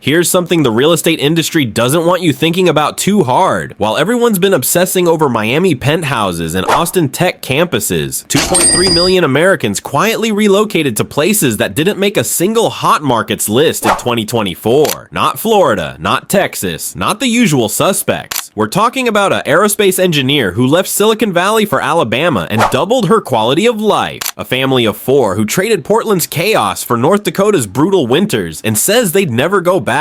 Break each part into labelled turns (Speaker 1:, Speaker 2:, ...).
Speaker 1: Here's something the real estate industry doesn't want you thinking about too hard. While everyone's been obsessing over Miami penthouses and Austin tech campuses, 2.3 million Americans quietly relocated to places that didn't make a single hot markets list in 2024. Not Florida, not Texas, not the usual suspects. We're talking about an aerospace engineer who left Silicon Valley for Alabama and doubled her quality of life. A family of 4 who traded Portland's chaos for North Dakota's brutal winters and says they'd never go back.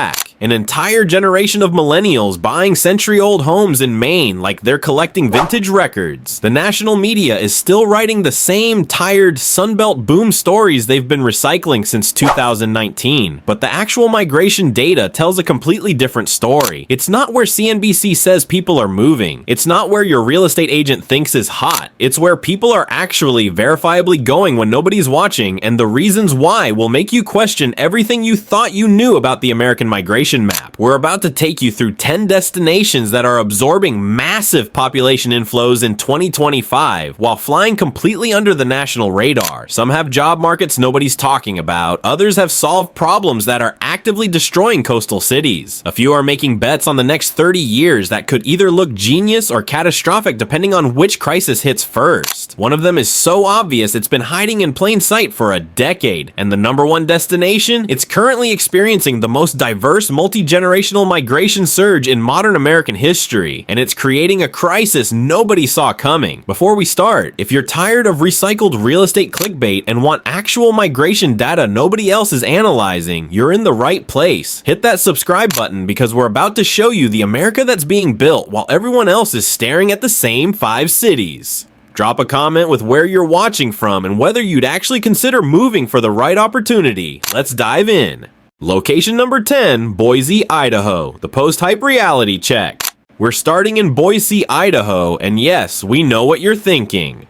Speaker 1: An entire generation of millennials buying century-old homes in Maine like they're collecting vintage records. The national media is still writing the same tired Sunbelt boom stories they've been recycling since 2019. But the actual migration data tells a completely different story. It's not where CNBC says people are moving. It's not where your real estate agent thinks is hot. It's where people are actually verifiably going when nobody's watching, and the reasons why will make you question everything you thought you knew about the American migration map. We're about to take you through 10 destinations that are absorbing massive population inflows in 2025 while flying completely under the national radar. Some have job markets nobody's talking about. Others have solved problems that are actively destroying coastal cities. A few are making bets on the next 30 years that could either look genius or catastrophic depending on which crisis hits first. One of them is so obvious it's been hiding in plain sight for a decade, and the number one destination? It's currently experiencing the most diverse multi-generational migration surge in modern American history, and it's creating a crisis nobody saw coming. Before we start, if you're tired of recycled real estate clickbait and want actual migration data nobody else is analyzing, you're in the right place. Hit that subscribe button because we're about to show you the America that's being built while everyone else is staring at the same 5 cities. Drop a comment with where you're watching from and whether you'd actually consider moving for the right opportunity. Let's dive in. Location number 10, Boise, Idaho, the post-hype reality check. We're starting in Boise, Idaho, and yes, we know what you're thinking.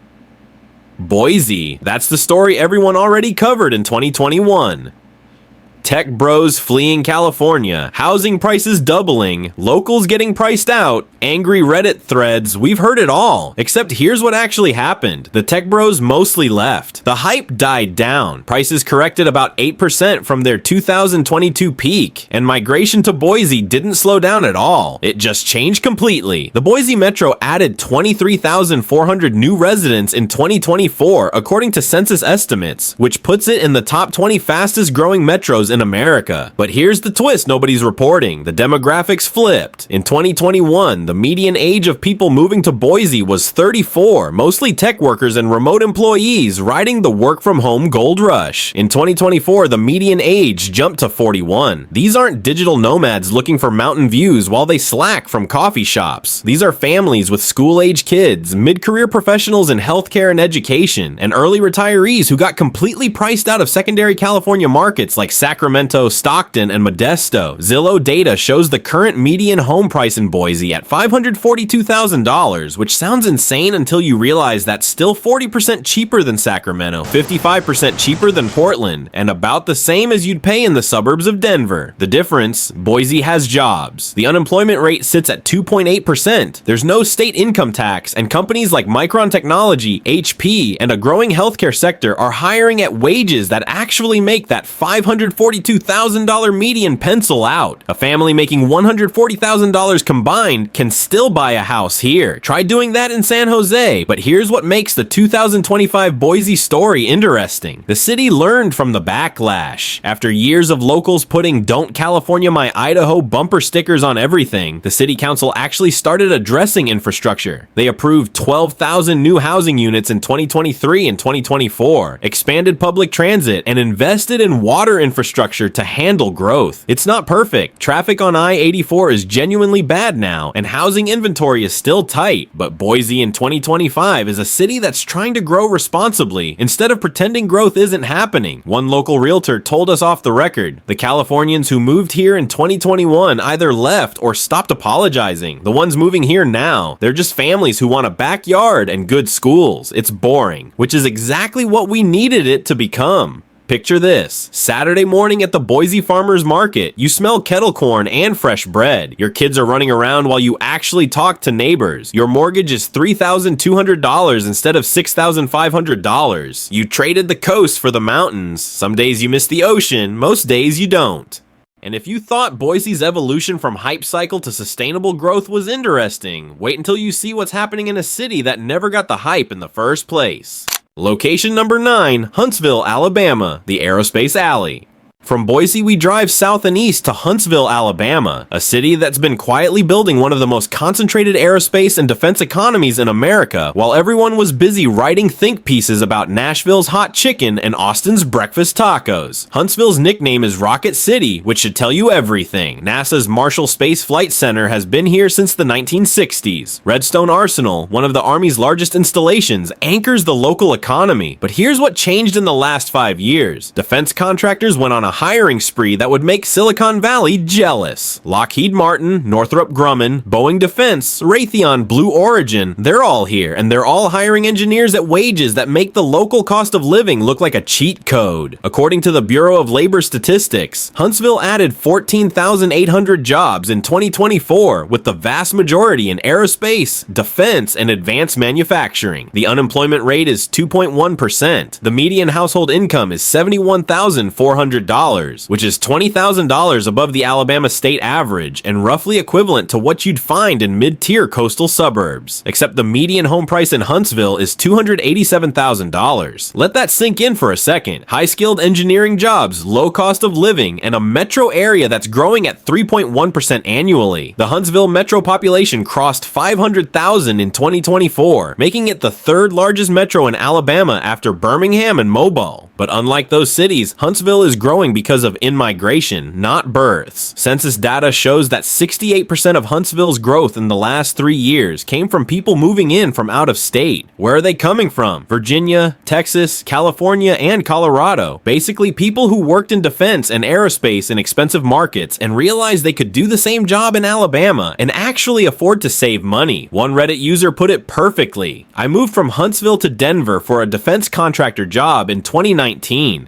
Speaker 1: Boise, that's the story everyone already covered in 2021. Tech bros fleeing California, housing prices doubling, locals getting priced out, angry Reddit threads, we've heard it all. Except here's what actually happened. The tech bros mostly left. The hype died down. Prices corrected about 8% from their 2022 peak, and migration to Boise didn't slow down at all. It just changed completely. The Boise Metro added 23,400 new residents in 2024, according to census estimates, which puts it in the top 20 fastest growing metros in America. But here's the twist nobody's reporting. The demographics flipped. In 2021, the median age of people moving to Boise was 34, mostly tech workers and remote employees riding the work from home gold rush. In 2024, the median age jumped to 41. These aren't digital nomads looking for mountain views while they slack from coffee shops. These are families with school-age kids, mid-career professionals in healthcare and education, and early retirees who got completely priced out of secondary California markets like Sacramento, Stockton, and Modesto. Zillow data shows the current median home price in Boise at $542,000, which sounds insane until you realize that's still 40% cheaper than Sacramento, 55% cheaper than Portland, and about the same as you'd pay in the suburbs of Denver. The difference? Boise has jobs. The unemployment rate sits at 2.8%. There's no state income tax, and companies like Micron Technology, HP, and a growing healthcare sector are hiring at wages that actually make that $542,000 median pencil out. A family making $140,000 combined can still buy a house here. Try doing that in San Jose. But here's what makes the 2025 Boise story interesting. The city learned from the backlash. After years of locals putting "Don't California My Idaho" bumper stickers on everything, the city council actually started addressing infrastructure. They approved 12,000 new housing units in 2023 and 2024, expanded public transit, and invested in water infrastructure to handle growth. It's not perfect. Traffic on I-84 is genuinely bad now, and housing inventory is still tight, but Boise in 2025 is a city that's trying to grow responsibly instead of pretending growth isn't happening. One local realtor told us off the record, the Californians who moved here in 2021 either left or stopped apologizing. The ones moving here now, they're just families who want a backyard and good schools. It's boring, which is exactly what we needed it to become. Picture this. Saturday morning at the Boise Farmers Market, you smell kettle corn and fresh bread. Your kids are running around while you actually talk to neighbors. Your mortgage is $3,200 instead of $6,500. You traded the coast for the mountains. Some days you miss the ocean, most days you don't. And if you thought Boise's evolution from hype cycle to sustainable growth was interesting, wait until you see what's happening in a city that never got the hype in the first place. Location number 9, Huntsville, Alabama, the Aerospace Alley. From Boise, we drive south and east to Huntsville, Alabama, a city that's been quietly building one of the most concentrated aerospace and defense economies in America, while everyone was busy writing think pieces about Nashville's hot chicken and Austin's breakfast tacos. Huntsville's nickname is Rocket City, which should tell you everything. NASA's Marshall Space Flight Center has been here since the 1960s. Redstone Arsenal, one of the Army's largest installations, anchors the local economy. But here's what changed in the last 5 years. Defense contractors went on a hiring spree that would make Silicon Valley jealous. Lockheed Martin, Northrop Grumman, Boeing Defense, Raytheon, Blue Origin, they're all here, and they're all hiring engineers at wages that make the local cost of living look like a cheat code. According to the Bureau of Labor Statistics, Huntsville added 14,800 jobs in 2024, with the vast majority in aerospace, defense, and advanced manufacturing. The unemployment rate is 2.1%. The median household income is $71,400, which is $20,000 above the Alabama state average and roughly equivalent to what you'd find in mid-tier coastal suburbs. Except the median home price in Huntsville is $287,000. Let that sink in for a second. High-skilled engineering jobs, low cost of living, and a metro area that's growing at 3.1% annually. The Huntsville metro population crossed 500,000 in 2024, making it the third largest metro in Alabama after Birmingham and Mobile. But unlike those cities, Huntsville is growing because of in-migration, not births. Census data shows that 68% of Huntsville's growth in the last 3 years came from people moving in from out of state. Where are they coming from? Virginia, Texas, California, and Colorado. Basically, people who worked in defense and aerospace in expensive markets and realized they could do the same job in Alabama and actually afford to save money. One Reddit user put it perfectly. I moved from Huntsville to Denver for a defense contractor job in 2019,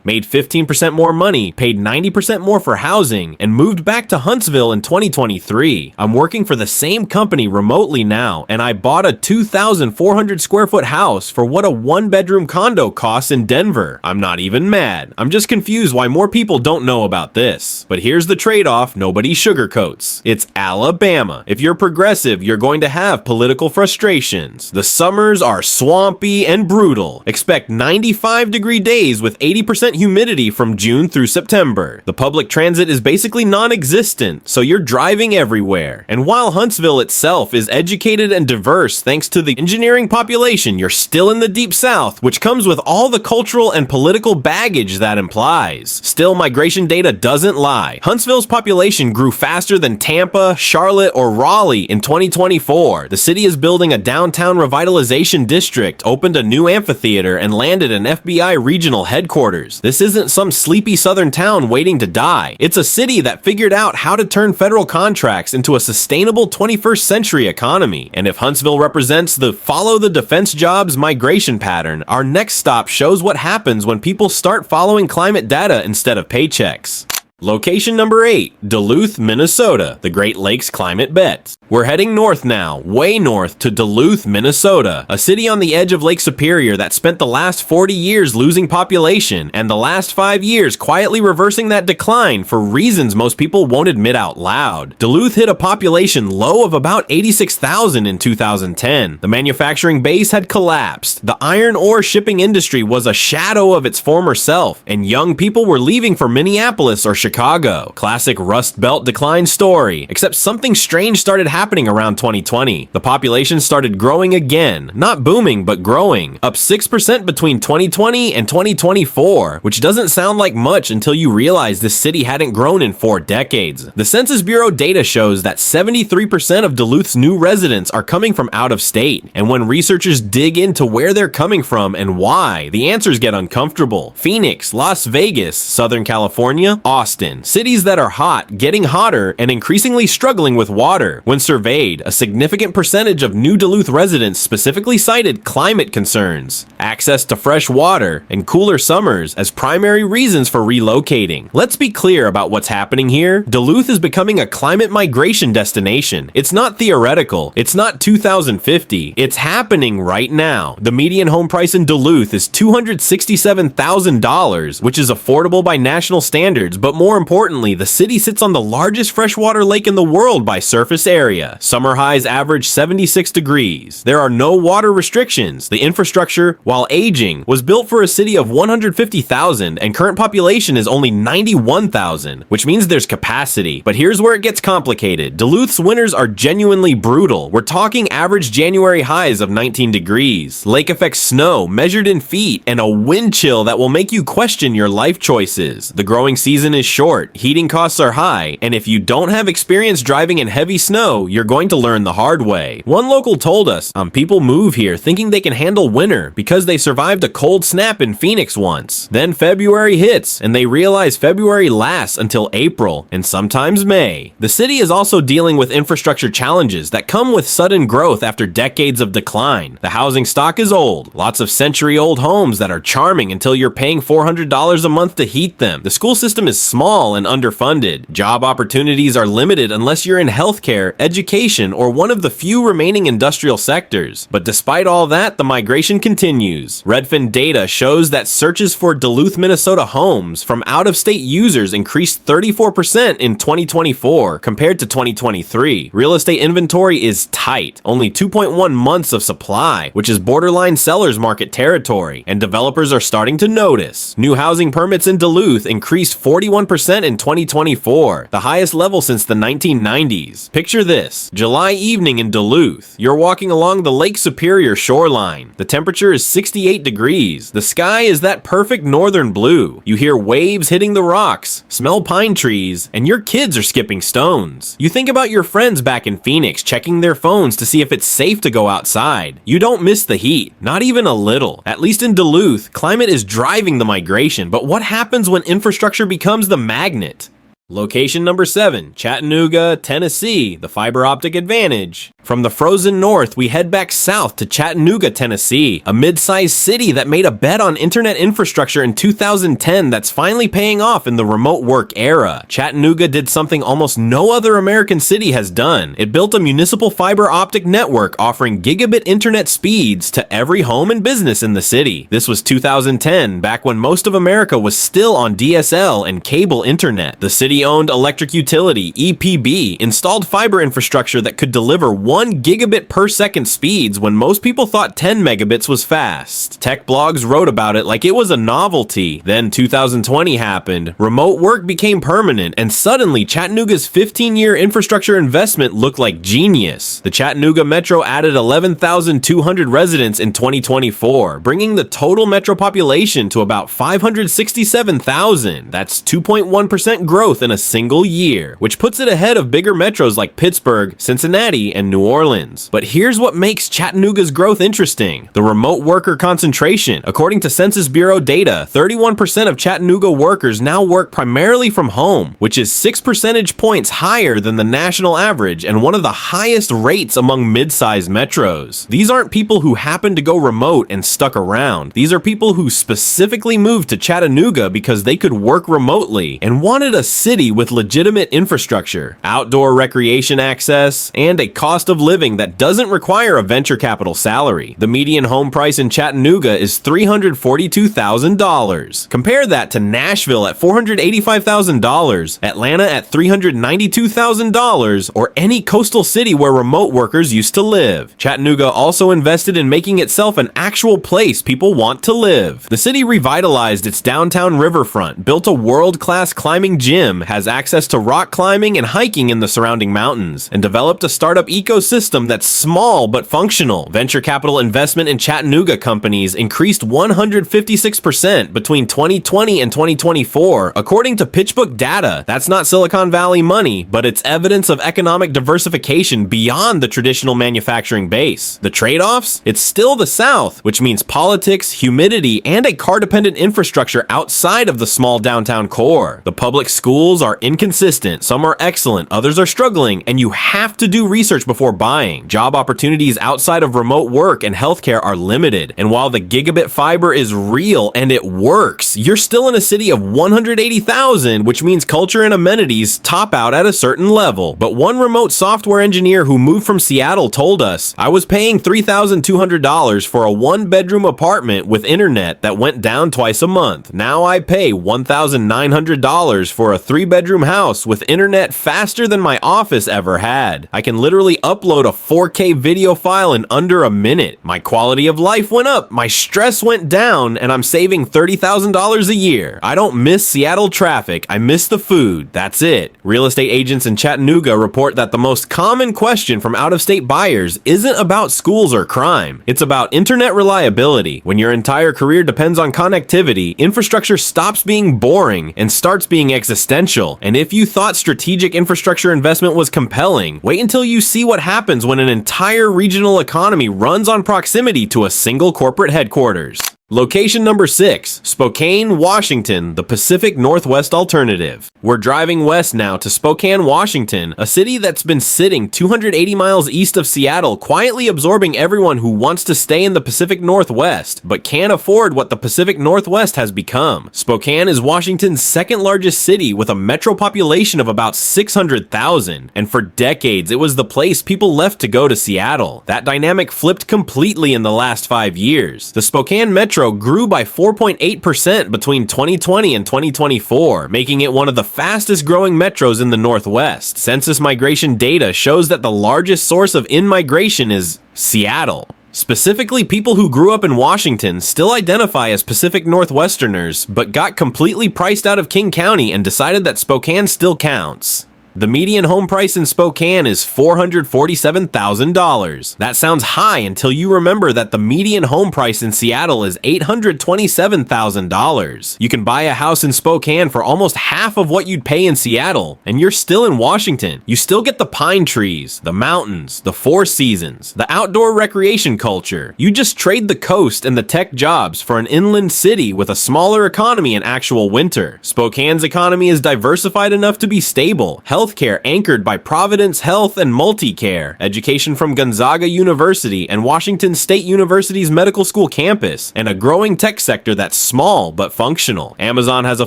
Speaker 1: made 15% more money, paid 90% more for housing, and moved back to Huntsville in 2023. I'm working for the same company remotely now, and I bought a 2,400 square foot house for what a 1-bedroom condo costs in Denver. I'm not even mad. I'm just confused why more people don't know about this. But here's the trade-off nobody sugarcoats. It's Alabama. If you're progressive, you're going to have political frustrations. The summers are swampy and brutal. Expect 95-degree days with 80% humidity from June through September. The public transit is basically non-existent, so you're driving everywhere. And while Huntsville itself is educated and diverse thanks to the engineering population, you're still in the Deep South, which comes with all the cultural and political baggage that implies. Still, migration data doesn't lie. Huntsville's population grew faster than Tampa, Charlotte, or Raleigh in 2024. The city is building a downtown revitalization district, opened a new amphitheater, and landed an FBI regional headquarters. This isn't some sleepy southern town waiting to die. It's a city that figured out how to turn federal contracts into a sustainable 21st century economy. And if Huntsville represents the follow the defense jobs migration pattern, our next stop shows what happens when people start following climate data instead of paychecks. Location number 8, Duluth, Minnesota, the Great Lakes Climate Bet. We're heading north now, way north to Duluth, Minnesota, a city on the edge of Lake Superior that spent the last 40 years losing population and the last 5 years quietly reversing that decline for reasons most people won't admit out loud. Duluth hit a population low of about 86,000 in 2010. The manufacturing base had collapsed. The iron ore shipping industry was a shadow of its former self, and young people were leaving for Minneapolis or Chicago. Classic Rust Belt decline story, except something strange started happening around 2020. The population started growing again, not booming, but growing, up 6% between 2020 and 2024, which doesn't sound like much until you realize this city hadn't grown in 4 decades. The Census Bureau data shows that 73% of Duluth's new residents are coming from out of state, and when researchers dig into where they're coming from and why, the answers get uncomfortable. Phoenix, Las Vegas, Southern California, Austin, cities that are hot, getting hotter, and increasingly struggling with water. When surveyed, a significant percentage of new Duluth residents specifically cited climate concerns, access to fresh water, and cooler summers as primary reasons for relocating. Let's be clear about what's happening here. Duluth is becoming a climate migration destination. It's not theoretical. It's not 2050. It's happening right now. The median home price in Duluth is $267,000, which is affordable by national standards, but more more importantly, the city sits on the largest freshwater lake in the world by surface area. Summer highs average 76 degrees. There are no water restrictions. The infrastructure, while aging, was built for a city of 150,000 and current population is only 91,000, which means there's capacity. But here's where it gets complicated. Duluth's winters are genuinely brutal. We're talking average January highs of 19 degrees, lake effect snow measured in feet, and a wind chill that will make you question your life choices. The growing season is short, heating costs are high, and if you don't have experience driving in heavy snow, you're going to learn the hard way. One local told us, people move here thinking they can handle winter because they survived a cold snap in Phoenix once. Then February hits, and they realize February lasts until April, and sometimes May. The city is also dealing with infrastructure challenges that come with sudden growth after decades of decline. The housing stock is old, lots of century-old homes that are charming until you're paying $400 a month to heat them. The school system is small and underfunded. Job opportunities are limited unless you're in healthcare, education, or one of the few remaining industrial sectors. But despite all that, the migration continues. Redfin data shows that searches for Duluth, Minnesota homes from out-of-state users increased 34% in 2024 compared to 2023. Real estate inventory is tight, only 2.1 months of supply, which is borderline seller's market territory, and developers are starting to notice. New housing permits in Duluth increased 41% in 2024, the highest level since the 1990s. Picture this: July evening in Duluth. You're walking along the Lake Superior shoreline. The temperature is 68 degrees. The sky is that perfect northern blue. You hear waves hitting the rocks, smell pine trees, and your kids are skipping stones. You think about your friends back in Phoenix checking their phones to see if it's safe to go outside. You don't miss the heat, not even a little. At least in Duluth, climate is driving the migration, but what happens when infrastructure becomes the magnet? Location number 7, Chattanooga, Tennessee, the fiber optic advantage. From the frozen north, we head back south to Chattanooga, Tennessee, a mid-sized city that made a bet on internet infrastructure in 2010 that's finally paying off in the remote work era. Chattanooga did something almost no other American city has done. It built a municipal fiber optic network offering gigabit internet speeds to every home and business in the city. This was 2010, back when most of America was still on DSL and cable internet. The city-owned electric utility, EPB, installed fiber infrastructure that could deliver 1 gigabit per second speeds when most people thought 10 megabits was fast. Tech blogs wrote about it like it was a novelty. Then 2020 happened, remote work became permanent, and suddenly Chattanooga's 15-year infrastructure investment looked like genius. The Chattanooga Metro added 11,200 residents in 2024, bringing the total metro population to about 567,000. That's 2.1% growth in a single year, which puts it ahead of bigger metros like Pittsburgh, Cincinnati, and New Orleans. But here's what makes Chattanooga's growth interesting: the remote worker concentration. According to Census Bureau data, 31% of Chattanooga workers now work primarily from home, which is 6 percentage points higher than the national average and one of the highest rates among mid-sized metros. These aren't people who happen to go remote and stuck around. These are people who specifically moved to Chattanooga because they could work remotely and wanted a city with legitimate infrastructure, outdoor recreation access, and a cost of living that doesn't require a venture capital salary. The median home price in Chattanooga is $342,000. Compare that to Nashville at $485,000, Atlanta at $392,000, or any coastal city where remote workers used to live. Chattanooga also invested in making itself an actual place people want to live. The city revitalized its downtown riverfront, built a world-class climbing gym, has access to rock climbing and hiking in the surrounding mountains, and developed a startup ecosystem that's small but functional. Venture capital investment in Chattanooga companies increased 156% between 2020 and 2024, according to PitchBook data. That's not Silicon Valley money, but it's evidence of economic diversification beyond the traditional manufacturing base. The trade-offs? It's still the South, which means politics, humidity, and a car-dependent infrastructure outside of the small downtown core. The public schools are inconsistent. Some are excellent, others are struggling, and you have to do research before buying. Job opportunities outside of remote work and healthcare are limited. And while the gigabit fiber is real and it works, you're still in a city of 180,000, which means culture and amenities top out at a certain level. But one remote software engineer who moved from Seattle told us, "I was paying $3,200 for a one-bedroom apartment with internet that went down twice a month. Now I pay $1,900 for a three-bedroom house with internet faster than my office ever had. I can literally upload a 4K video file in under a minute. My quality of life went up, my stress went down, and I'm saving $30,000 a year. I don't miss Seattle traffic, I miss the food. That's it." Real estate agents in Chattanooga report that the most common question from out-of-state buyers isn't about schools or crime. It's about internet reliability. When your entire career depends on connectivity, infrastructure stops being boring and starts being existential. And if you thought strategic infrastructure investment was compelling, wait until you see what happens when an entire regional economy runs on proximity to a single corporate headquarters. Location number 6, Spokane, Washington, the Pacific Northwest alternative. We're driving west now to Spokane, Washington, a city that's been sitting 280 miles east of Seattle, quietly absorbing everyone who wants to stay in the Pacific Northwest, but can't afford what the Pacific Northwest has become. Spokane is Washington's second largest city with a metro population of about 600,000, and for decades it was the place people left to go to Seattle. That dynamic flipped completely in the last 5 years. The Spokane Metro grew by 4.8% between 2020 and 2024, making it one of the fastest growing metros in the Northwest. Census migration data shows that the largest source of in-migration is Seattle. Specifically, people who grew up in Washington still identify as Pacific Northwesterners, but got completely priced out of King County and decided that Spokane still counts. The median home price in Spokane is $447,000. That sounds high until you remember that the median home price in Seattle is $827,000. You can buy a house in Spokane for almost half of what you'd pay in Seattle, and you're still in Washington. You still get the pine trees, the mountains, the four seasons, the outdoor recreation culture. You just trade the coast and the tech jobs for an inland city with a smaller economy and actual winter. Spokane's economy is diversified enough to be stable. Healthcare anchored by Providence Health and Multicare, education from Gonzaga University and Washington State University's medical school campus, and a growing tech sector that's small but functional. Amazon has a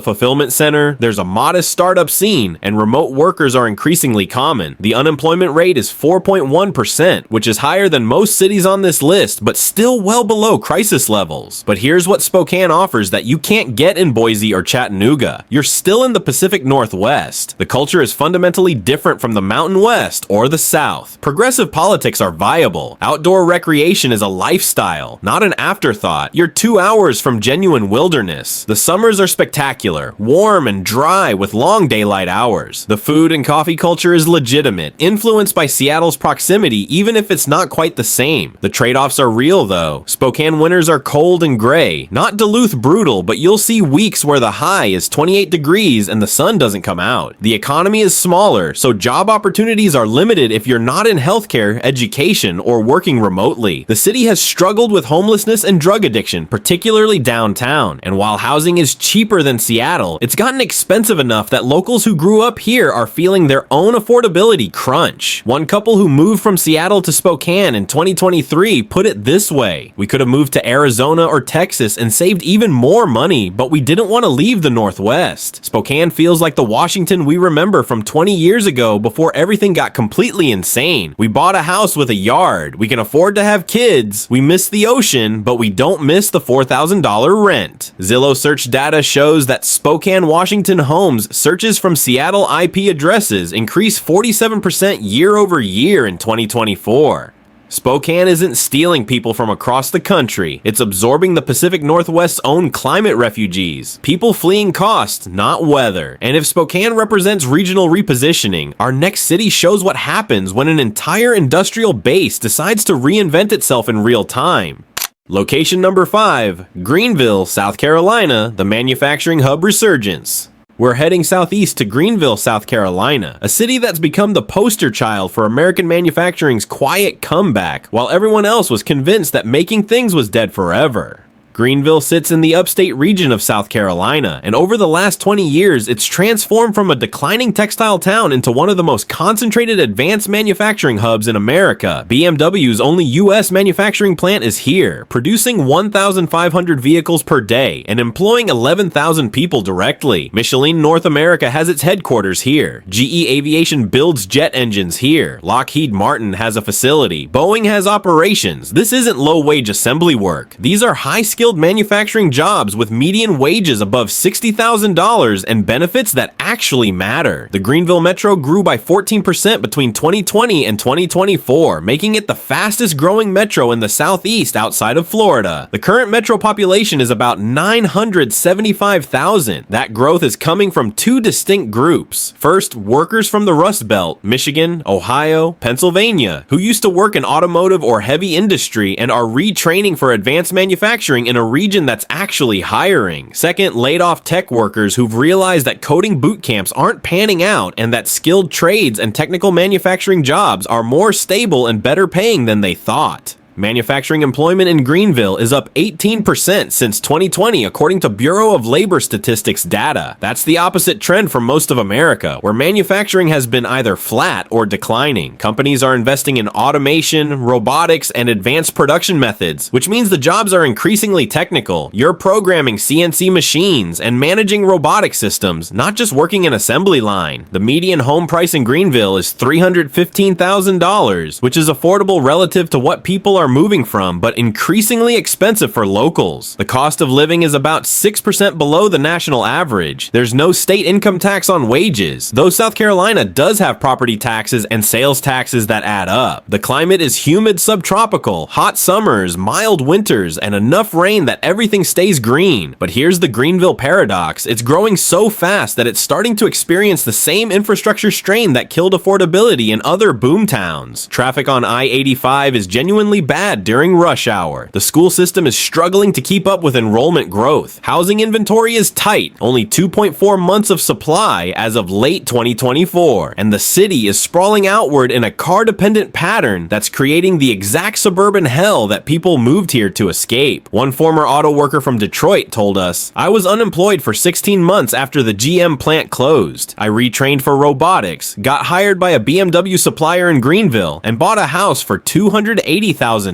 Speaker 1: fulfillment center, there's a modest startup scene, and remote workers are increasingly common. The unemployment rate is 4.1%, which is higher than most cities on this list, but still well below crisis levels. But here's what Spokane offers that you can't get in Boise or Chattanooga. You're still in the Pacific Northwest. The culture is fundamentally different from the Mountain West or the South. Progressive politics are viable. Outdoor recreation is a lifestyle, not an afterthought. You're 2 hours from genuine wilderness. The summers are spectacular, warm and dry with long daylight hours. The food and coffee culture is legitimate, influenced by Seattle's proximity, even if it's not quite the same. The trade-offs are real though. Spokane winters are cold and gray. Not Duluth brutal, but you'll see weeks where the high is 28 degrees and the sun doesn't come out. The economy is smaller, so job opportunities are limited if you're not in healthcare, education, or working remotely. The city has struggled with homelessness and drug addiction, particularly downtown, and while housing is cheaper than Seattle, it's gotten expensive enough that locals who grew up here are feeling their own affordability crunch. One couple who moved from Seattle to Spokane in 2023 put it this way: "We could have moved to Arizona or Texas and saved even more money, but we didn't want to leave the Northwest. Spokane feels like the Washington we remember from 20 years ago before everything got completely insane. We bought a house with a yard. We can afford to have kids. We miss the ocean, but we don't miss the $4,000 rent." Zillow search data shows that Spokane, Washington homes searches from Seattle IP addresses increased 47% year over year in 2024. Spokane isn't stealing people from across the country. It's absorbing the Pacific Northwest's own climate refugees. People fleeing cost, not weather. And if Spokane represents regional repositioning, our next city shows what happens when an entire industrial base decides to reinvent itself in real time. Location number 5, Greenville, South Carolina, the manufacturing hub resurgence. We're heading southeast to Greenville, South Carolina, a city that's become the poster child for American manufacturing's quiet comeback, while everyone else was convinced that making things was dead forever. Greenville sits in the upstate region of South Carolina, and over the last 20 years, it's transformed from a declining textile town into one of the most concentrated advanced manufacturing hubs in America. BMW's only U.S. manufacturing plant is here, producing 1,500 vehicles per day and employing 11,000 people directly. Michelin North America has its headquarters here. GE Aviation builds jet engines here. Lockheed Martin has a facility. Boeing has operations. This isn't low-wage assembly work. These are high-skilled manufacturing jobs with median wages above $60,000 and benefits that actually matter. The Greenville Metro grew by 14% between 2020 and 2024, making it the fastest-growing metro in the Southeast outside of Florida. The current metro population is about 975,000. That growth is coming from two distinct groups. First, workers from the Rust Belt, Michigan, Ohio, Pennsylvania, who used to work in automotive or heavy industry and are retraining for advanced manufacturing in a region that's actually hiring. Second, laid-off tech workers who've realized that coding boot camps aren't panning out and that skilled trades and technical manufacturing jobs are more stable and better paying than they thought. Manufacturing employment in Greenville is up 18% since 2020 according to Bureau of Labor Statistics data. That's the opposite trend for most of America, where manufacturing has been either flat or declining. Companies are investing in automation, robotics, and advanced production methods, which means the jobs are increasingly technical. You're programming CNC machines and managing robotic systems, not just working an assembly line. The median home price in Greenville is $315,000, which is affordable relative to what people are moving from, but increasingly expensive for locals. The cost of living is about 6% below the national average. There's no state income tax on wages, though South Carolina does have property taxes and sales taxes that add up. The climate is humid subtropical, hot summers, mild winters, and enough rain that everything stays green. But here's the Greenville paradox. It's growing so fast that it's starting to experience the same infrastructure strain that killed affordability in other boom towns. Traffic on I-85 is genuinely bad during rush hour. The school system is struggling to keep up with enrollment growth. Housing inventory is tight, only 2.4 months of supply as of late 2024, and the city is sprawling outward in a car-dependent pattern that's creating the exact suburban hell that people moved here to escape. One former auto worker from Detroit told us, "I was unemployed for 16 months after the GM plant closed. I retrained for robotics, got hired by a BMW supplier in Greenville, and bought a house for $280,000.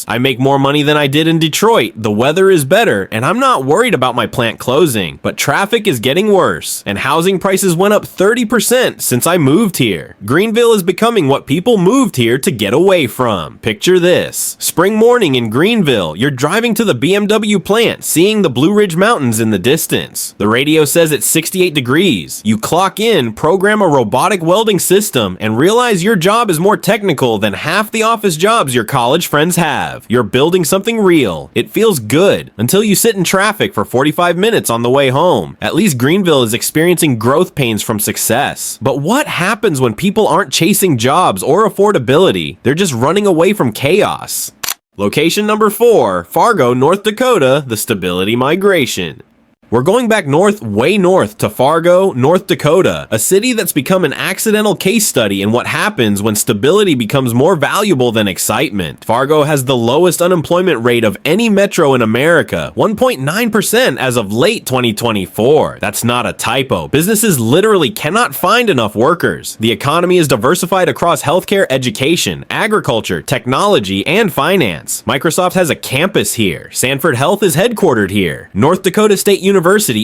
Speaker 1: I make more money than I did in Detroit, the weather is better, and I'm not worried about my plant closing, but traffic is getting worse, and housing prices went up 30% since I moved here." Greenville is becoming what people moved here to get away from. Picture this. Spring morning in Greenville, you're driving to the BMW plant, seeing the Blue Ridge Mountains in the distance. The radio says it's 68 degrees. You clock in, program a robotic welding system, and realize your job is more technical than half the office jobs your college friends have. You're building something real. It feels good until you sit in traffic for 45 minutes on the way home. At least Greenville is experiencing growth pains from success. But what happens when people aren't chasing jobs or affordability? They're just running away from chaos. Location number 4, Fargo, North Dakota, the stability migration. We're going back north, way north, to Fargo, North Dakota, a city that's become an accidental case study in what happens when stability becomes more valuable than excitement. Fargo has the lowest unemployment rate of any metro in America, 1.9% as of late 2024. That's not a typo. Businesses literally cannot find enough workers. The economy is diversified across healthcare, education, agriculture, technology, and finance. Microsoft has a campus here. Sanford Health is headquartered here. North Dakota State University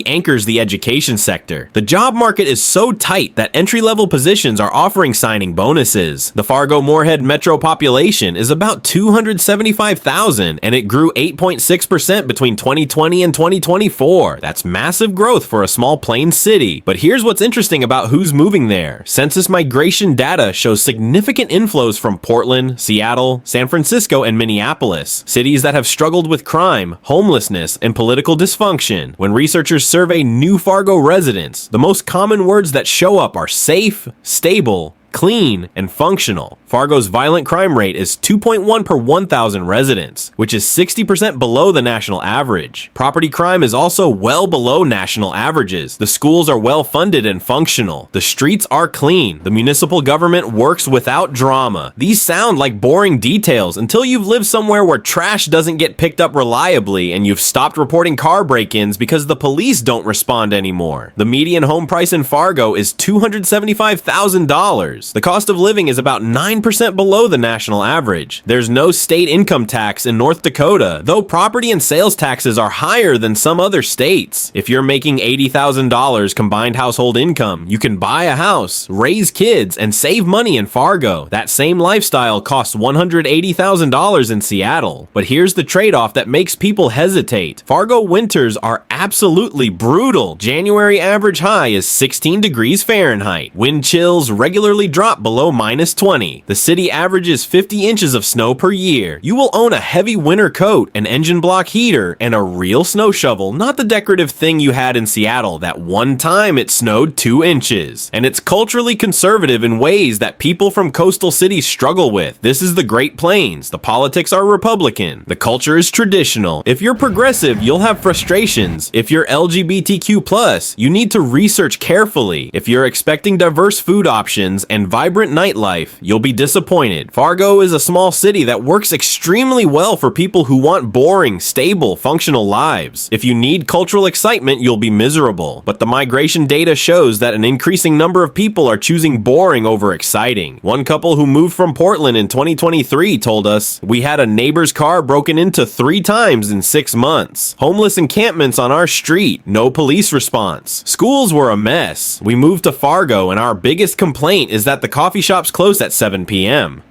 Speaker 1: anchors the education sector. The job market is so tight that entry-level positions are offering signing bonuses. The Fargo-Moorhead metro population is about 275,000, and it grew 8.6% between 2020 and 2024. That's massive growth for a small plain city. But here's what's interesting about who's moving there. Census migration data shows significant inflows from Portland, Seattle, San Francisco, and Minneapolis, cities that have struggled with crime, homelessness, and political dysfunction. When researchers survey new Fargo residents, the most common words that show up are safe, stable, clean, and functional. Fargo's violent crime rate is 2.1 per 1,000 residents, which is 60% below the national average. Property crime is also well below national averages. The schools are well funded and functional. The streets are clean. The municipal government works without drama. These sound like boring details until you've lived somewhere where trash doesn't get picked up reliably and you've stopped reporting car break-ins because the police don't respond anymore. The median home price in Fargo is $275,000. The cost of living is about 9% below the national average. There's no state income tax in North Dakota, though property and sales taxes are higher than some other states. If you're making $80,000 combined household income, you can buy a house, raise kids, and save money in Fargo. That same lifestyle costs $180,000 in Seattle. But here's the trade-off that makes people hesitate. Fargo winters are absolutely brutal. January average high is 16 degrees Fahrenheit. Wind chills regularly drop below -20. The city averages 50 inches of snow per year. You will own a heavy winter coat, an engine block heater, and a real snow shovel, not the decorative thing you had in Seattle that one time it snowed 2 inches. And it's culturally conservative in ways that people from coastal cities struggle with. This is the Great Plains. The politics are Republican. The culture is traditional. If you're progressive, you'll have frustrations. If you're LGBTQ+, you need to research carefully. If you're expecting diverse food options and vibrant nightlife, you'll be disappointed. Fargo is a small city that works extremely well for people who want boring, stable, functional lives. If you need cultural excitement, you'll be miserable. But the migration data shows that an increasing number of people are choosing boring over exciting. One couple who moved from Portland in 2023 told us, "We had a neighbor's car broken into 3 times in 6 months. Homeless encampments on our street. No police response. Schools were a mess. We moved to Fargo and our biggest complaint is that the coffee shops close at 7 p.m.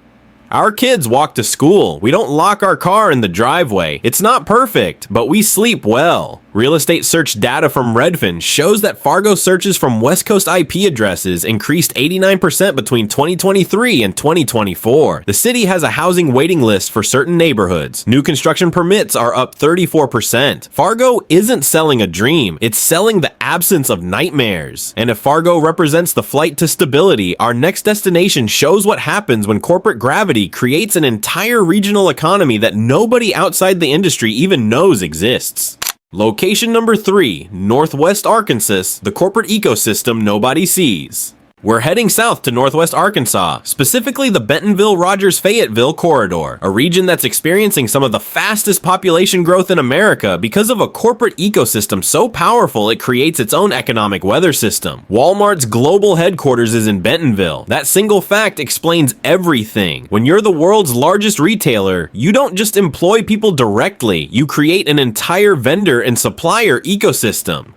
Speaker 1: Our kids walk to school. We don't lock our car in the driveway. It's not perfect, but we sleep well." Real estate search data from Redfin shows that Fargo searches from West Coast IP addresses increased 89% between 2023 and 2024. The city has a housing waiting list for certain neighborhoods. New construction permits are up 34%. Fargo isn't selling a dream, it's selling the absence of nightmares. And if Fargo represents the flight to stability, our next destination shows what happens when corporate gravity creates an entire regional economy that nobody outside the industry even knows exists. Location number 3, Northwest Arkansas, the corporate ecosystem nobody sees. We're heading south to Northwest Arkansas, specifically the Bentonville-Rogers-Fayetteville corridor, a region that's experiencing some of the fastest population growth in America because of a corporate ecosystem so powerful it creates its own economic weather system. Walmart's global headquarters is in Bentonville. That single fact explains everything. When you're the world's largest retailer, you don't just employ people directly, you create an entire vendor and supplier ecosystem.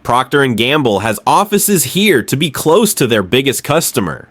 Speaker 1: Procter & Gamble has offices here to be close to their biggest customer.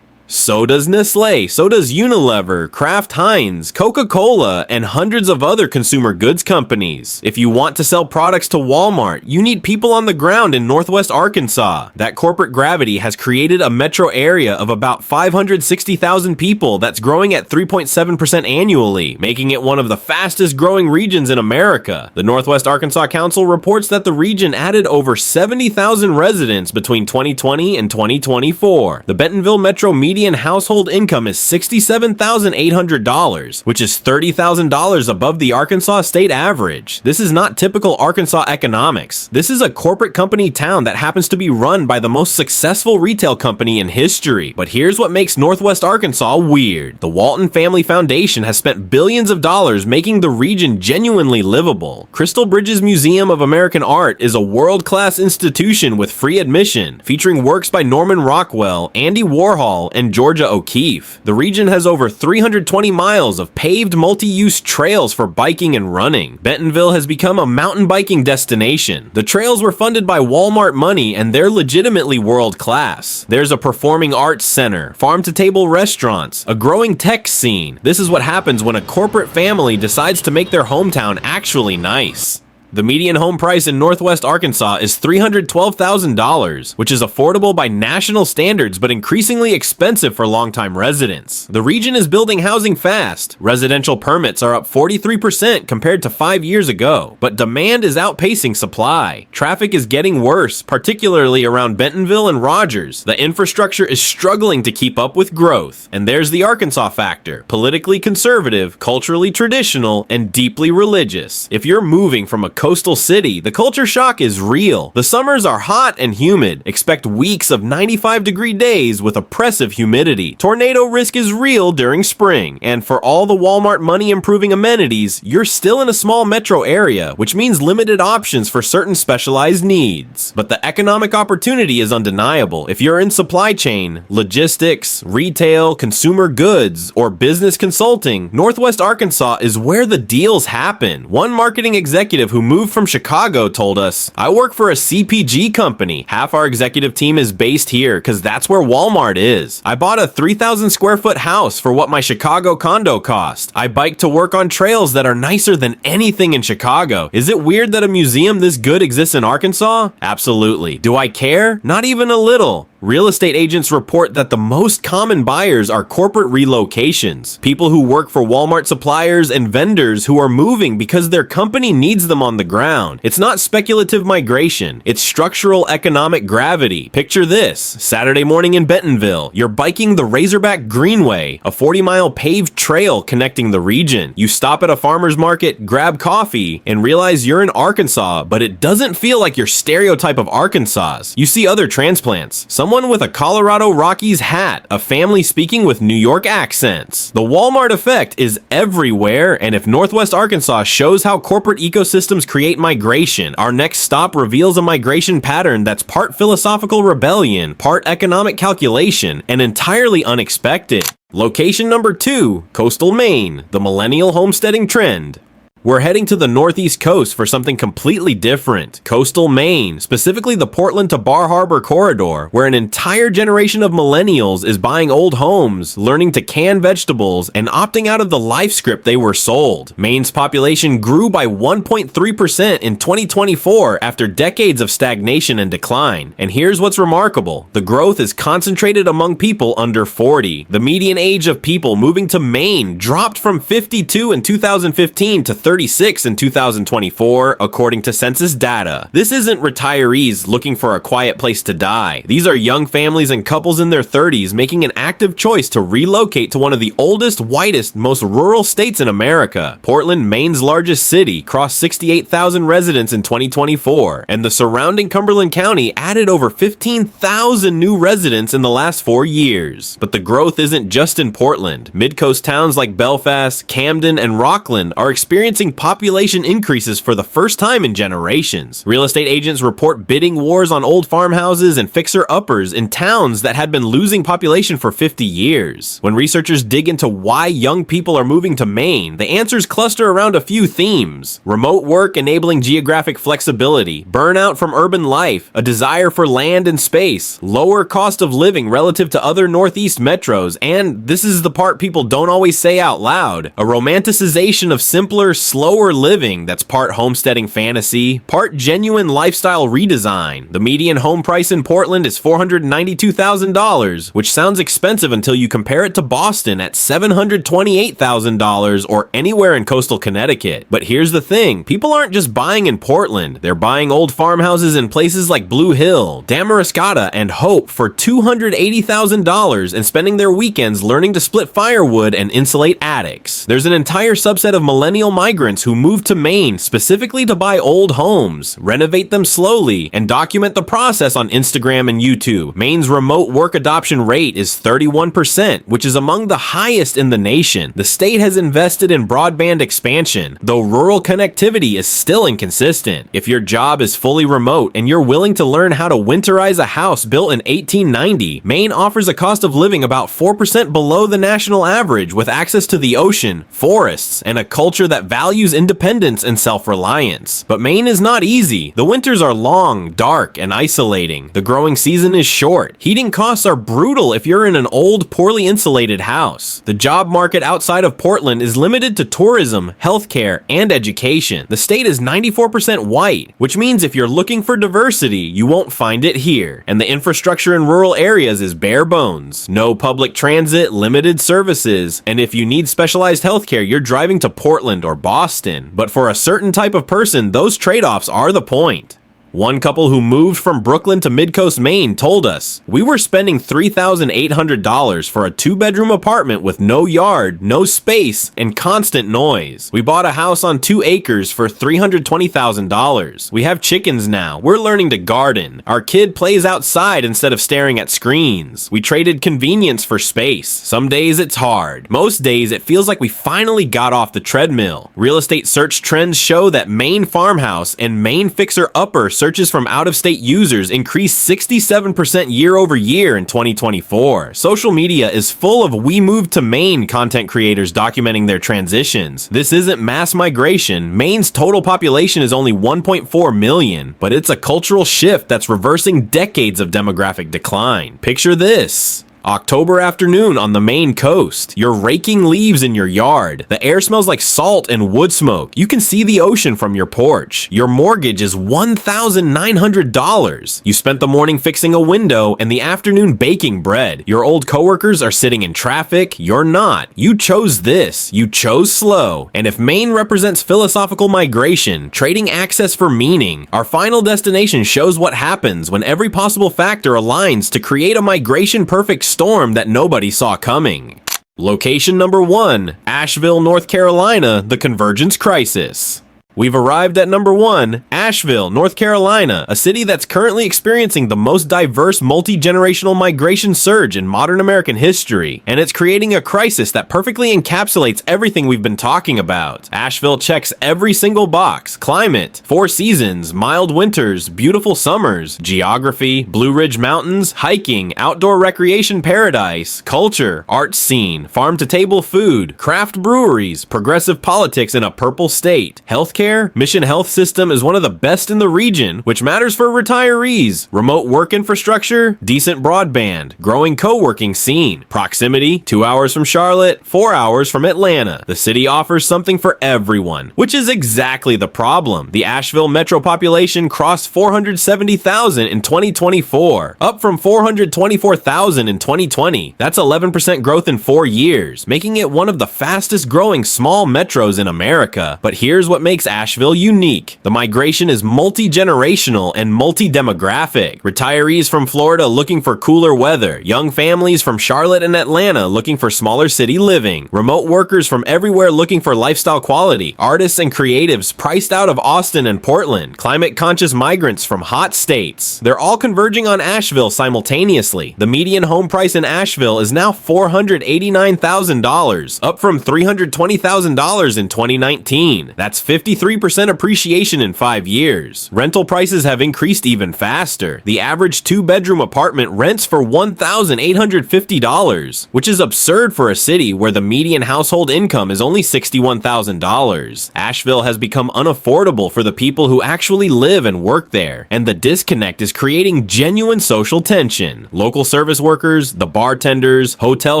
Speaker 1: So does Nestle, so does Unilever, Kraft Heinz, Coca-Cola, and hundreds of other consumer goods companies. If you want to sell products to Walmart, you need people on the ground in Northwest Arkansas. That corporate gravity has created a metro area of about 560,000 people that's growing at 3.7% annually, making it one of the fastest growing regions in America. The Northwest Arkansas Council reports that the region added over 70,000 residents between 2020 and 2024. The Bentonville Metro median household income is $67,800, which is $30,000 above the Arkansas state average. This is not typical Arkansas economics. This is a corporate company town that happens to be run by the most successful retail company in history. But here's what makes Northwest Arkansas weird. The Walton Family Foundation has spent billions of dollars making the region genuinely livable. Crystal Bridges Museum of American Art is a world-class institution with free admission, featuring works by Norman Rockwell, Andy Warhol, and Georgia O'Keeffe. The region has over 320 miles of paved multi-use trails for biking and running. Bentonville has become a mountain biking destination. The trails were funded by Walmart money and they're legitimately world-class. There's a performing arts center, farm-to-table restaurants, a growing tech scene. This is what happens when a corporate family decides to make their hometown actually nice. The median home price in Northwest Arkansas is $312,000, which is affordable by national standards but increasingly expensive for longtime residents. The region is building housing fast. Residential permits are up 43% compared to 5 years ago, but demand is outpacing supply. Traffic is getting worse, particularly around Bentonville and Rogers. The infrastructure is struggling to keep up with growth. And there's the Arkansas factor: politically conservative, culturally traditional, and deeply religious. If you're moving from a coastal city, the culture shock is real. The summers are hot and humid. Expect weeks of 95-degree days with oppressive humidity. Tornado risk is real during spring. And for all the Walmart money-improving amenities, you're still in a small metro area, which means limited options for certain specialized needs. But the economic opportunity is undeniable. If you're in supply chain, logistics, retail, consumer goods, or business consulting, Northwest Arkansas is where the deals happen. One marketing executive who moved from Chicago told us, "I work for a CPG company. Half our executive team is based here because that's where Walmart is. I bought a 3,000 square foot house for what my Chicago condo cost. I bike to work on trails that are nicer than anything in Chicago. Is it weird that a museum this good exists in Arkansas? Absolutely. Do I care? Not even a little." Real estate agents report that the most common buyers are corporate relocations, people who work for Walmart suppliers and vendors who are moving because their company needs them on the ground. It's not speculative migration, it's structural economic gravity. Picture this: Saturday morning in Bentonville, you're biking the Razorback Greenway, a 40-mile paved trail connecting the region. You stop at a farmer's market, grab coffee, and realize you're in Arkansas, but it doesn't feel like your stereotype of Arkansas. You see other transplants, someone with a Colorado Rockies hat, a family speaking with New York accents. The Walmart effect is everywhere, and if Northwest Arkansas shows how corporate ecosystems create migration, our next stop reveals a migration pattern that's part philosophical rebellion, part economic calculation, and entirely unexpected. Location number 2, coastal Maine, the millennial homesteading trend. We're heading to the northeast coast for something completely different. Coastal Maine, specifically the Portland to Bar Harbor corridor, where an entire generation of millennials is buying old homes, learning to can vegetables, and opting out of the life script they were sold. Maine's population grew by 1.3% in 2024 after decades of stagnation and decline. And here's what's remarkable: the growth is concentrated among people under 40. The median age of people moving to Maine dropped from 52 in 2015 to 36 in 2024, according to census data. This isn't retirees looking for a quiet place to die. These are young families and couples in their 30s making an active choice to relocate to one of the oldest, whitest, most rural states in America. Portland, Maine's largest city, crossed 68,000 residents in 2024, and the surrounding Cumberland County added over 15,000 new residents in the last 4 years. But the growth isn't just in Portland. Mid-coast towns like Belfast, Camden, and Rockland are experiencing population increases for the first time in generations. Real estate agents report bidding wars on old farmhouses and fixer-uppers in towns that had been losing population for 50 years. When researchers dig into why young people are moving to Maine, the answers cluster around a few themes: remote work enabling geographic flexibility, burnout from urban life, a desire for land and space, lower cost of living relative to other Northeast metros, and this is the part people don't always say out loud, a romanticization of simpler, slower living that's part homesteading fantasy, part genuine lifestyle redesign. The median home price in Portland is $492,000, which sounds expensive until you compare it to Boston at $728,000 or anywhere in coastal Connecticut. But here's the thing, people aren't just buying in Portland, they're buying old farmhouses in places like Blue Hill, Damariscotta, and Hope for $280,000 and spending their weekends learning to split firewood and insulate attics. There's an entire subset of millennial migrants who moved to Maine specifically to buy old homes, renovate them slowly, and document the process on Instagram and YouTube. Maine's remote work adoption rate is 31%, which is among the highest in the nation. The state has invested in broadband expansion, though rural connectivity is still inconsistent. If your job is fully remote and you're willing to learn how to winterize a house built in 1890, Maine offers a cost of living about 4% below the national average, with access to the ocean, forests, and a culture that values values independence and self-reliance. But Maine is not easy. The winters are long, dark, and isolating. The growing season is short. Heating costs are brutal if you're in an old, poorly insulated house. The job market outside of Portland is limited to tourism, healthcare, and education. The state is 94% white, which means if you're looking for diversity, you won't find it here. And the infrastructure in rural areas is bare bones. No public transit, limited services, and if you need specialized healthcare, you're driving to Portland or Boston. But for a certain type of person, those trade-offs are the point. One couple who moved from Brooklyn to Midcoast, Maine told us, "We were spending $3,800 for a 2-bedroom apartment with no yard, no space, and constant noise. We bought a house on 2 acres for $320,000. We have chickens now. We're learning to garden. Our kid plays outside instead of staring at screens. We traded convenience for space. Some days it's hard. Most days it feels like we finally got off the treadmill." Real estate search trends show that Maine Farmhouse and Maine Fixer Upper searches from out-of-state users increased 67% year over year in 2024. Social media is full of "we moved to Maine" content creators documenting their transitions. This isn't mass migration. Maine's total population is only 1.4 million, but it's a cultural shift that's reversing decades of demographic decline. Picture this. October afternoon on the Maine coast. You're raking leaves in your yard. The air smells like salt and wood smoke. You can see the ocean from your porch. Your mortgage is $1,900. You spent the morning fixing a window and the afternoon baking bread. Your old coworkers are sitting in traffic. You're not. You chose this. You chose slow. And if Maine represents philosophical migration, trading access for meaning, our final destination shows what happens when every possible factor aligns to create a migration-perfect storm that nobody saw coming. Location number 1, Asheville, North Carolina, the convergence crisis. We've arrived at number 1, Asheville, North Carolina, a city that's currently experiencing the most diverse multi-generational migration surge in modern American history, and it's creating a crisis that perfectly encapsulates everything we've been talking about. Asheville checks every single box: climate, 4 seasons, mild winters, beautiful summers, geography, Blue Ridge Mountains, hiking, outdoor recreation paradise, culture, art scene, farm-to-table food, craft breweries, progressive politics in a purple state, healthcare. Mission Health System is one of the best in the region, which matters for retirees. Remote work infrastructure, decent broadband, growing co-working scene, proximity, 2 hours from Charlotte, 4 hours from Atlanta. The city offers something for everyone, which is exactly the problem. The Asheville metro population crossed 470,000 in 2024, up from 424,000 in 2020. That's 11% growth in 4 years, making it one of the fastest growing small metros in America. But here's what makes Asheville unique. The migration is multi-generational and multi-demographic. Retirees from Florida looking for cooler weather, young families from Charlotte and Atlanta looking for smaller city living, remote workers from everywhere looking for lifestyle quality, artists and creatives priced out of Austin and Portland, climate-conscious migrants from hot states. They're all converging on Asheville simultaneously. The median home price in Asheville is now $489,000, up from $320,000 in 2019. That's 53% appreciation in 5 years. Rental prices have increased even faster. The average 2-bedroom apartment rents for $1,850, which is absurd for a city where the median household income is only $61,000. Asheville has become unaffordable for the people who actually live and work there, and the disconnect is creating genuine social tension. Local service workers, the bartenders, hotel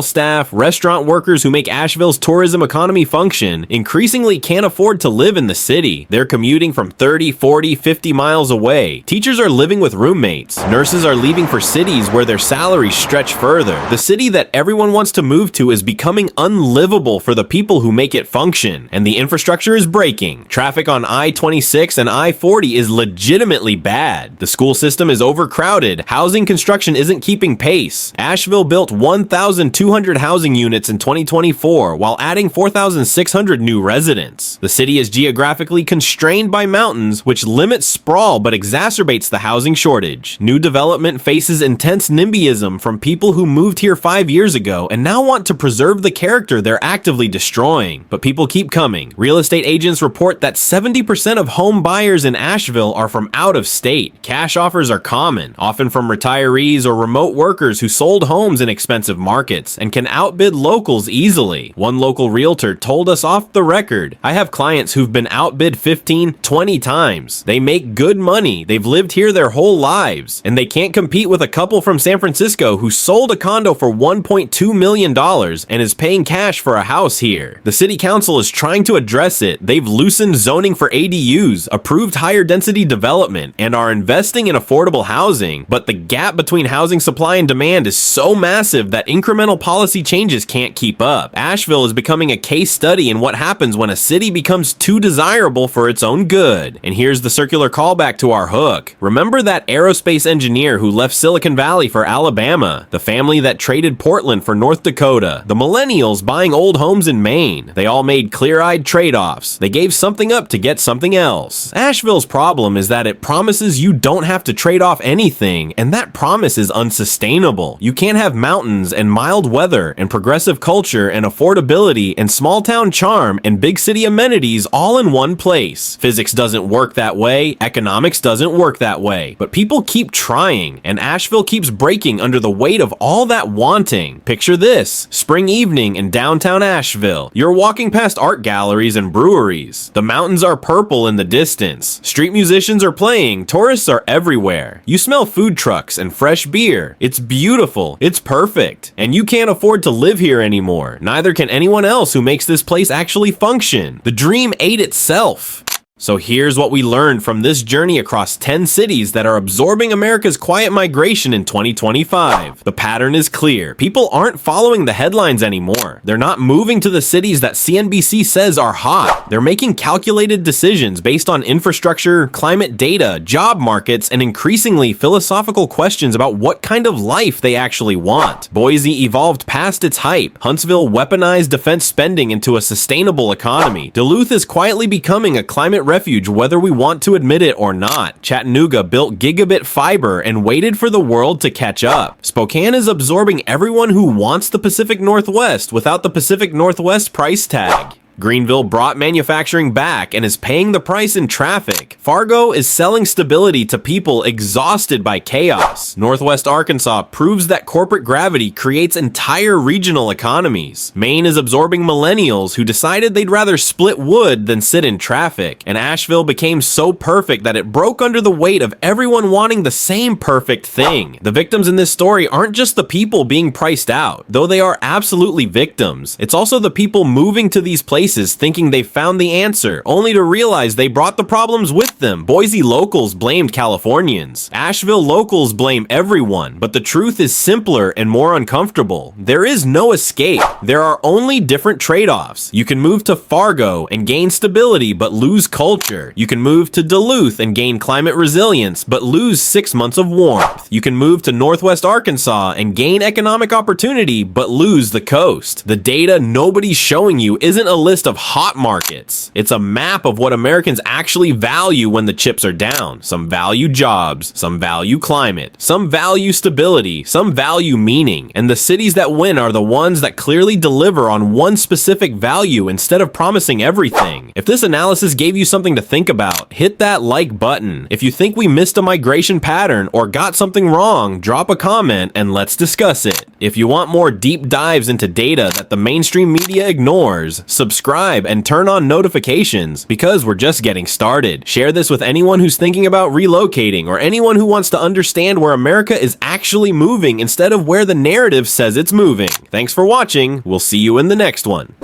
Speaker 1: staff, restaurant workers who make Asheville's tourism economy function increasingly can't afford to live in the city. They're commuting from 30, 40, 50 miles away. Teachers are living with roommates. Nurses are leaving for cities where their salaries stretch further. The city that everyone wants to move to is becoming unlivable for the people who make it function, and the infrastructure is breaking. Traffic on I-26 and I-40 is legitimately bad. The school system is overcrowded. Housing construction isn't keeping pace. Asheville built 1,200 housing units in 2024 while adding 4,600 new residents. The city is geographically constrained by mountains, which limits sprawl but exacerbates the housing shortage. New development faces intense NIMBYism from people who moved here 5 years ago and now want to preserve the character they're actively destroying. But people keep coming. Real estate agents report that 70% of home buyers in Asheville are from out of state. Cash offers are common, often from retirees or remote workers who sold homes in expensive markets and can outbid locals easily. One local realtor told us off the record, "I have clients who've been outbid 15, 20 times. They make good money, they've lived here their whole lives, and they can't compete with a couple from San Francisco who sold a condo for $1.2 million and is paying cash for a house here." The city council is trying to address it. They've loosened zoning for ADUs, approved higher density development, and are investing in affordable housing. But the gap between housing supply and demand is so massive that incremental policy changes can't keep up. Asheville is becoming a case study in what happens when a city becomes too desirable for its own good. And here's the circular callback to our hook. Remember that aerospace engineer who left Silicon Valley for Alabama? The family that traded Portland for North Dakota? The millennials buying old homes in Maine? They all made clear-eyed trade-offs. They gave something up to get something else. Asheville's problem is that it promises you don't have to trade off anything, and that promise is unsustainable. You can't have mountains and mild weather and progressive culture and affordability and small-town charm and big city amenities all in one place. Physics doesn't work that way. Economics doesn't work that way. But people keep trying, and Asheville keeps breaking under the weight of all that wanting. Picture this: spring evening in downtown Asheville. You're walking past art galleries and breweries. The mountains are purple in the distance. Street musicians are playing. Tourists are everywhere. You smell food trucks and fresh beer. It's beautiful. It's perfect. And you can't afford to live here anymore. Neither can anyone else who makes this place actually function. The dream ate itself. So here's what we learned from this journey across 10 cities that are absorbing America's quiet migration in 2025. The pattern is clear. People aren't following the headlines anymore. They're not moving to the cities that CNBC says are hot. They're making calculated decisions based on infrastructure, climate data, job markets, and increasingly philosophical questions about what kind of life they actually want. Boise evolved past its hype. Huntsville weaponized defense spending into a sustainable economy. Duluth is quietly becoming a climate refuge whether we want to admit it or not. Chattanooga built gigabit fiber and waited for the world to catch up. Spokane is absorbing everyone who wants the Pacific Northwest without the Pacific Northwest price tag. Greenville brought manufacturing back and is paying the price in traffic. Fargo is selling stability to people exhausted by chaos. Northwest Arkansas proves that corporate gravity creates entire regional economies. Maine is absorbing millennials who decided they'd rather split wood than sit in traffic. And Asheville became so perfect that it broke under the weight of everyone wanting the same perfect thing. The victims in this story aren't just the people being priced out, though they are absolutely victims. It's also the people moving to these places thinking they found the answer, only to realize they brought the problems with them. Boise locals blamed Californians. Asheville locals blame everyone, but the truth is simpler and more uncomfortable. There is no escape. There are only different trade-offs. You can move to Fargo and gain stability but lose culture. You can move to Duluth and gain climate resilience but lose 6 months of warmth. You can move to Northwest Arkansas and gain economic opportunity but lose the coast. The data nobody's showing you isn't a list of hot markets. It's a map of what Americans actually value when the chips are down. Some value jobs, some value climate, some value stability, some value meaning. And the cities that win are the ones that clearly deliver on one specific value instead of promising everything. If this analysis gave you something to think about, hit that like button. If you think we missed a migration pattern or got something wrong, drop a comment and let's discuss it. If you want more deep dives into data that the mainstream media ignores, subscribe and turn on notifications because we're just getting started. Share this with anyone who's thinking about relocating or anyone who wants to understand where America is actually moving instead of where the narrative says it's moving. Thanks for watching. We'll see you in the next one.